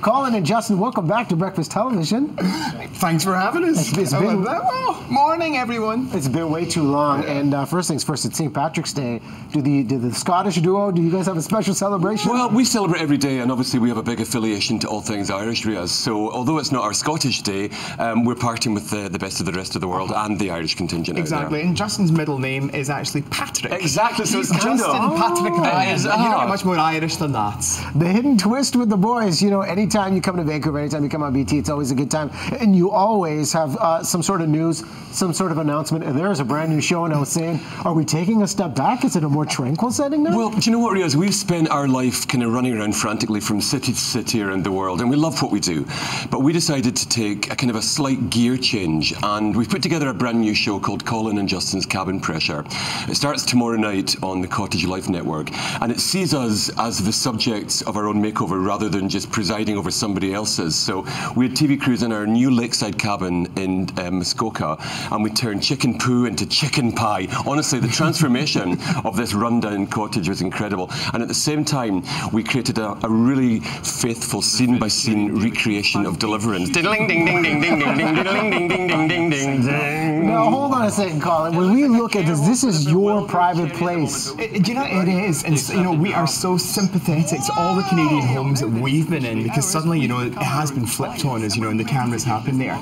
Colin and Justin, welcome back to Breakfast Television. Thanks for having us. It's been, morning, everyone. It's been way too long. And first things first, it's St. Patrick's Day. Do the Scottish duo, do you guys have a special celebration? Well, we celebrate every day, and obviously we have a big affiliation to all things Irish, Riaz. So although it's not our Scottish Day, we're partying with the best of the rest of the world and the Irish contingent Exactly, and Justin's middle name is actually Patrick. Exactly, so it's Justin Patrick Ryan. You don't get much more Irish than that. The hidden twist with the boys, you know, anytime you come to Vancouver, anytime you come on BT, it's always a good time. And you always have some sort of news, some sort of announcement. And there is a brand new show, and I was saying, are we taking a step back? Is it a more tranquil setting now? Well, do you know what, Riaz? We've spent our life kind of running around frantically from city to city around the world, and we love what we do. But we decided to take a kind of a slight gear change, and we've put together a brand new show called Colin and Justin's Cabin Pressure. It starts tomorrow night on the Cottage Life Network, and it sees us as the subjects of our own makeover rather than just presiding over somebody else's. So we had TV crews in our new lakeside cabin in Muskoka, and we turned chicken poo into chicken pie. Honestly, the transformation of this rundown cottage was incredible. And at the same time, we created a really faithful scene-by-scene recreation of Deliverance. Diddling ding ding ding ding ding ding diddling ding ding ding ding ding ding. Now hold on a second, Colin. When we look at this is your private place. Do you know, it is, and you know, we are so sympathetic to all the Canadian homes that we've been in, because suddenly, you know, it has been flipped on us, you know, and the cameras happen there.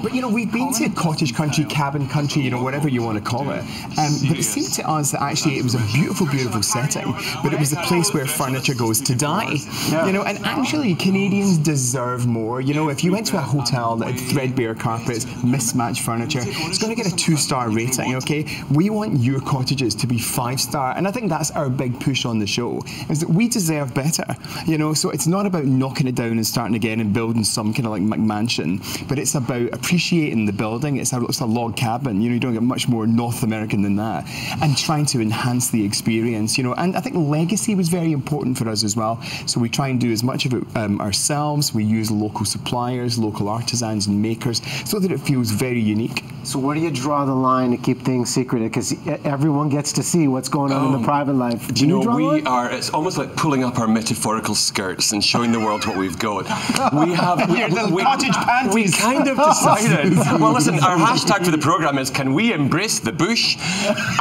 But you know, we've been to cottage country, cabin country, you know, whatever you want to call it. But it seemed to us that actually it was a beautiful, beautiful setting, but it was a place where furniture goes to die. You know, and actually Canadians deserve more. You know, if you went to a hotel that had threadbare carpets, mismatched furniture, it's going to get a 2-star rating, okay? We want your cottages to be 5-star, and I think that's our big push on the show, is that we deserve better, you know, so it's not about knocking it down and starting again and building some kind of like McMansion, but it's about appreciating the building. It's a log cabin, you know, you don't get much more North American than that, and trying to enhance the experience, you know, and I think legacy was very important for us as well, so we try and do as much of it ourselves. We use local suppliers, local artisans and makers, so that it feels very unique. So where do you draw the line to keep things secret? Because everyone gets to see what's going on in the private life. Do you know, it's almost like pulling up our metaphorical skirts and showing the world what we've got. We kind of decided, well listen, our hashtag for the programme is, can we embrace the bush?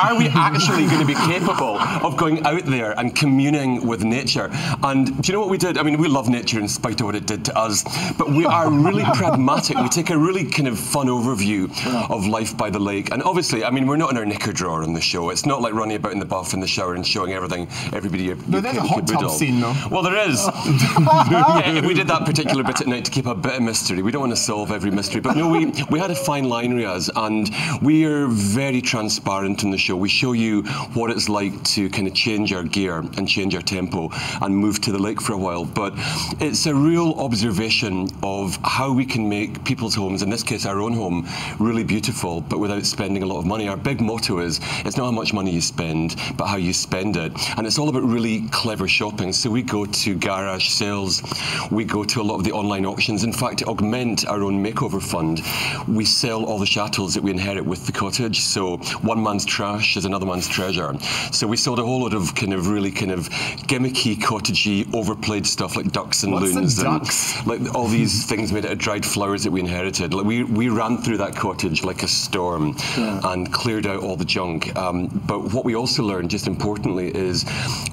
Are we actually going to be capable of going out there and communing with nature? And do you know what we did? I mean, we love nature in spite of what it did to us, but we are really pragmatic. We take a really kind of fun overview of life by the lake. And obviously, I mean, we're not in our knicker drawer on the show. It's not like running about in the bath in the shower and showing everybody there's a hot tub scene, though. Well, there is. Yeah, we did that particular bit at night to keep a bit of mystery. We don't want to solve every mystery. But no, we had a fine line, Riaz, and we are very transparent in the show. We show you what it's like to kind of change our gear and change our tempo and move to the lake for a while. But it's a real observation of how we can make people's homes, in this case our own home, really beautiful, but without spending a lot of money. Our big motto is, it's not how much money you spend, but how you spend it. And it's all about really clever shopping. So we go to garage sales, we go to a lot of the online auctions. In fact, to augment our own makeover fund, we sell all the chattels that we inherit with the cottage. So one man's trash is another man's treasure. So we sold a whole lot of really gimmicky, cottagey, overplayed stuff like ducks and loons and like all these things made out of dried flowers that we inherited. Like we ran through that cottage like a storm and cleared out all the junk. But what we also learned, just importantly, is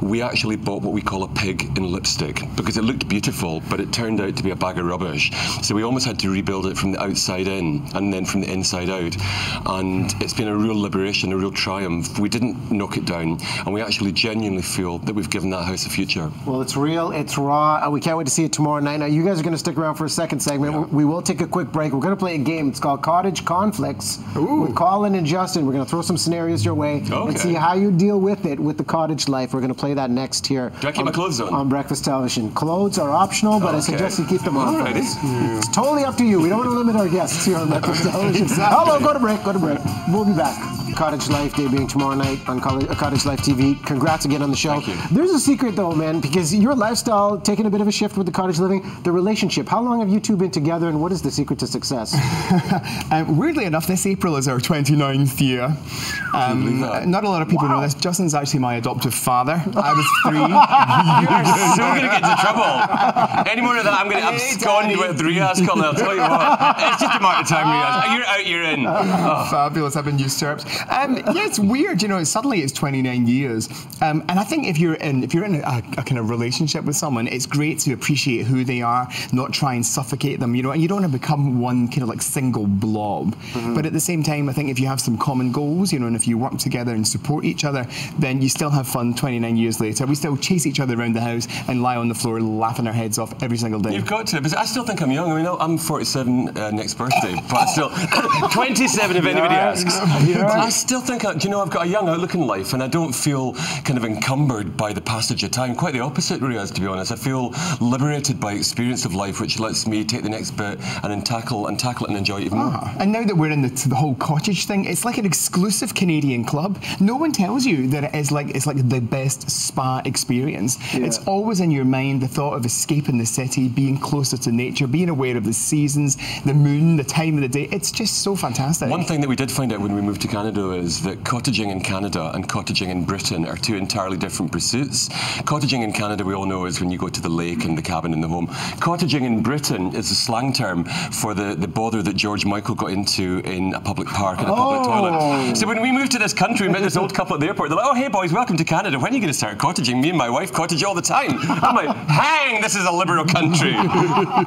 we actually bought what we call a pig in lipstick, because it looked beautiful, but it turned out to be a bag of rubbish. So we almost had to rebuild it from the outside in and then from the inside out. And it's been a real liberation, a real triumph. We didn't knock it down, and we actually genuinely feel that we've given that house a future. Well, it's real, it's raw. We can't wait to see it tomorrow night. Now, you guys are going to stick around for a second segment. Yeah. We will take a quick break. We're going to play a game. It's called Cottage Conflicts with Colin and Justin. We're going to throw some scenarios your way and see how you deal with it with the cottage life. We're going to play that next here. Do I keep my clothes on Breakfast Television? Clothes are optional, but I suggest you keep them on. It's totally up to you. We don't want to limit our guests here on Breakfast Television. Hello, go to break. We'll be back. Cottage Life debuting tomorrow night on Cottage Life TV. Congrats again on the show. Thank you. There's a secret though, man, because your lifestyle taking a bit of a shift with the cottage living, the relationship. How long have you two been together, and what is the secret to success? Weirdly enough, this April is our 29th year. Not a lot of people know this. Justin's actually my adoptive father. I was 3. You are so going to get into trouble. Any more of that, I'm going to abscond with Riaz, Colin. I'll tell you what. It's just a matter of time, Riaz. You're out, you're in. Fabulous. I've been usurped. Yeah, it's weird. You know, suddenly it's 29 years. And I think if you're in a kind of relationship with someone, it's great to appreciate who they are, not try and suffocate them, you know, and you don't want to become one kind of like single blob. But at the same time, I think if you have some common goals, you know, and if you work together and support each other, then you still have fun 29 years later. We still chase each other around the house and lie on the floor laughing our heads off every single day. You've got to, because I still think I'm young. I mean, I'm 47 next birthday, but still 27 if anybody asks. I still think, you know, I've got a young outlook in life, and I don't feel kind of encumbered by the passage of time. Quite the opposite, Riaz, to be honest. I feel liberated by experience of life, which lets me take the next bit and then tackle it and enjoy it even more. And now that we're in the whole cottage thing, it's like an exclusive Canadian club. No one tells you that it's like the best spa experience. Yeah. It's always in your mind, the thought of escaping the city, being closer to nature, being aware of the seasons, the moon, the time of the day. It's just so fantastic. One thing that we did find out when we moved to Canada is that cottaging in Canada and cottaging in Britain are two entirely different pursuits. Cottaging in Canada, we all know, is when you go to the lake and the cabin and the home. Cottaging in Britain is a slang term for the bother that George Michael got into in a public park, in a public toilet. So when we moved to this country, we met this old couple at the airport. They're like, oh, hey boys, welcome to Canada. When are you going to start cottaging? Me and my wife cottage all the time. I'm like, hang, this is a liberal country.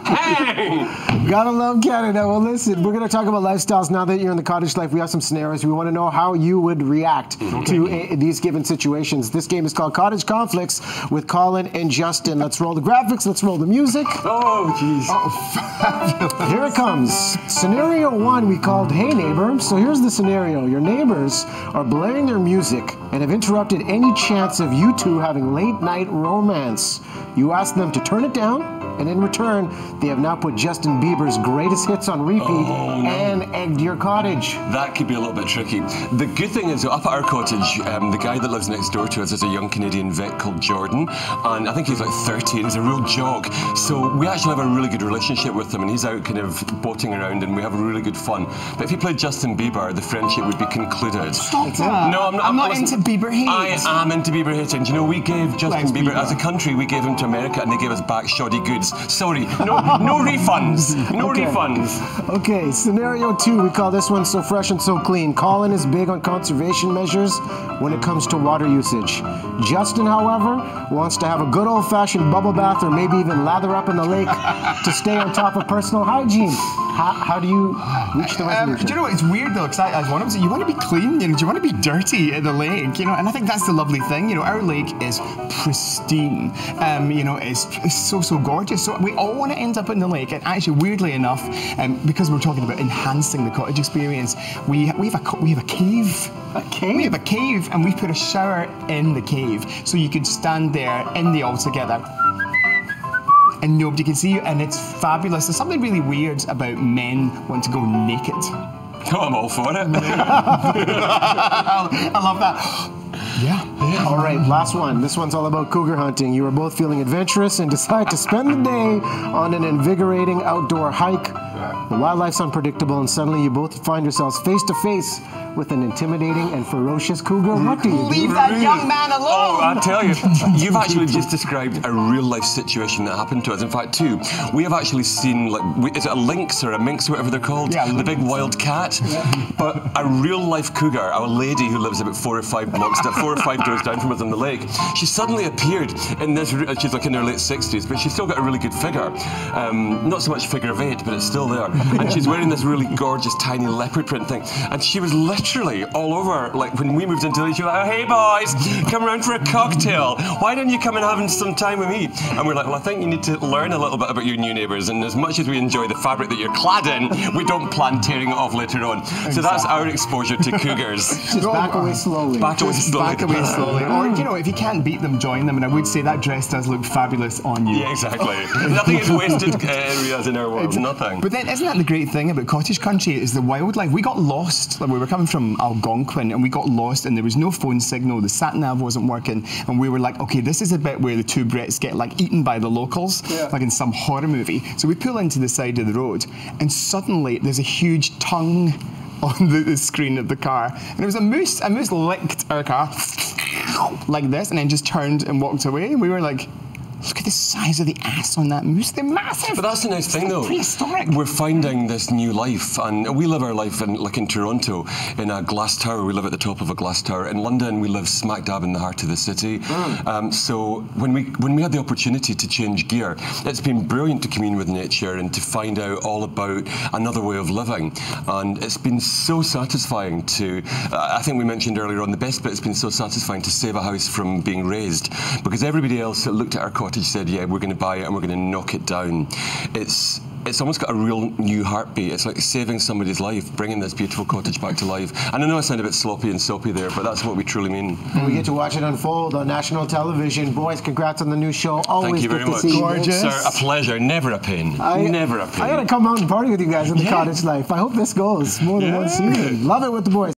Hang! Gotta love Canada. Well, listen, we're going to talk about lifestyles now that you're in the cottage life. We have some scenarios. We want to know how you would react to these given situations. This game is called Cottage Conflicts with Colin and Justin. Let's roll the graphics. Let's roll the music. Oh, jeez. Oh, here it comes. Scenario 1 we called Hey Neighbor. So here's the scenario. Your neighbors are blaring their music and have interrupted any chance of you two having late night romance. You ask them to turn it down, and in return, they have now put Justin Bieber's greatest hits on repeat and egged your cottage. That could be a little bit tricky. The good thing is, up at our cottage, the guy that lives next door to us is a young Canadian vet called Jordan, and I think he's like 30, and he's a real jog. So we actually have a really good relationship with him, and he's out kind of boating around, and we have really good fun. But if he played Justin Bieber, the friendship would be concluded. Stop that. No, I'm not into Bieber hate. I am into Bieber hating. Do you know, we gave Justin Bieber, as a country, we gave him to America, and they gave us back shoddy goods. Sorry, no refunds. No refunds. Okay, scenario 2, we call this one So Fresh and So Clean. Colin is big on conservation measures when it comes to water usage. Justin, however, wants to have a good old-fashioned bubble bath or maybe even lather up in the lake to stay on top of personal hygiene. How do you reach the resolution? Do you know, it's weird though, because as one of them said, you want to be clean, you know, do you want to be dirty at the lake, you know, and I think that's the lovely thing, you know, our lake is pristine, you know, it's so gorgeous, so we all want to end up in the lake, and actually, weirdly enough, because we're talking about enhancing the cottage experience, we have a cave. A cave? We have a cave, and we put a shower in the cave, so you could stand there in the all together, and nobody can see you, and it's fabulous. There's something really weird about men wanting to go naked. Oh, I'm all for it. I love that. Yeah. All right, last one. This one's all about cougar hunting. You are both feeling adventurous and decide to spend the day on an invigorating outdoor hike. The wildlife's unpredictable, and suddenly you both find yourselves face to face with an intimidating and ferocious cougar. What do you do? Leave that young man alone! Oh, I tell you, you've actually just described a real-life situation that happened to us. In fact, two. We have actually seen, like, is it a lynx or a minx, whatever they're called? Yeah, the big wild cat. Yeah. But a real-life cougar, our lady who lives about 4 or 5 doors down from us on the lake, she suddenly appeared in this, she's like in her late 60s, but she's still got a really good figure. Not so much figure of 8, but it's still there. And she's wearing this really gorgeous, tiny leopard print thing. And she was literally all over, like when we moved into the lake, she was like, oh, hey boys, come around for a cocktail. Why don't you come and have some time with me? And we're like, well, I think you need to learn a little bit about your new neighbours. And as much as we enjoy the fabric that you're clad in, we don't plan tearing it off later on. Exactly. So that's our exposure to cougars. Just back away slowly. Back away slowly. Or, you know, if you can't beat them, join them. And I would say that dress does look fabulous on you. Yeah, exactly. Nothing is wasted areas in our world. Nothing. But But then, isn't that the great thing about cottage country? Is the wildlife. We got lost. Like, we were coming from Algonquin, and we got lost, and there was no phone signal. The sat nav wasn't working, and we were like, okay, this is a bit where the two Brits get like eaten by the locals, like in some horror movie. So we pull into the side of the road, and suddenly there's a huge tongue on the screen of the car, and it was a moose. A moose licked our car like this, and then just turned and walked away. And we were like, look at the size of the ass on that moose. They're massive. But that's the nice thing, though. Prehistoric. We're finding this new life, and we live our life in Toronto in a glass tower. We live at the top of a glass tower. In London, we live smack dab in the heart of the city. So when we had the opportunity to change gear, it's been brilliant to commune with nature and to find out all about another way of living. And it's been so satisfying to, I think we mentioned earlier on, the best bit, it's been so satisfying to save a house from being razed, because everybody else that looked at our cottage said, yeah, we're going to buy it and we're going to knock it down. It's almost got a real new heartbeat. It's like saving somebody's life, bringing this beautiful cottage back to life. And I know I sound a bit sloppy and soapy there, but that's what we truly mean. And we get to watch it unfold on national television. Boys, congrats on the new show. Always Thank you very much. Gorgeous. Sir, a pleasure. Never a pain. Never a pain. I got to come out and party with you guys in the cottage life. I hope this goes more than one season. Love it with the boys.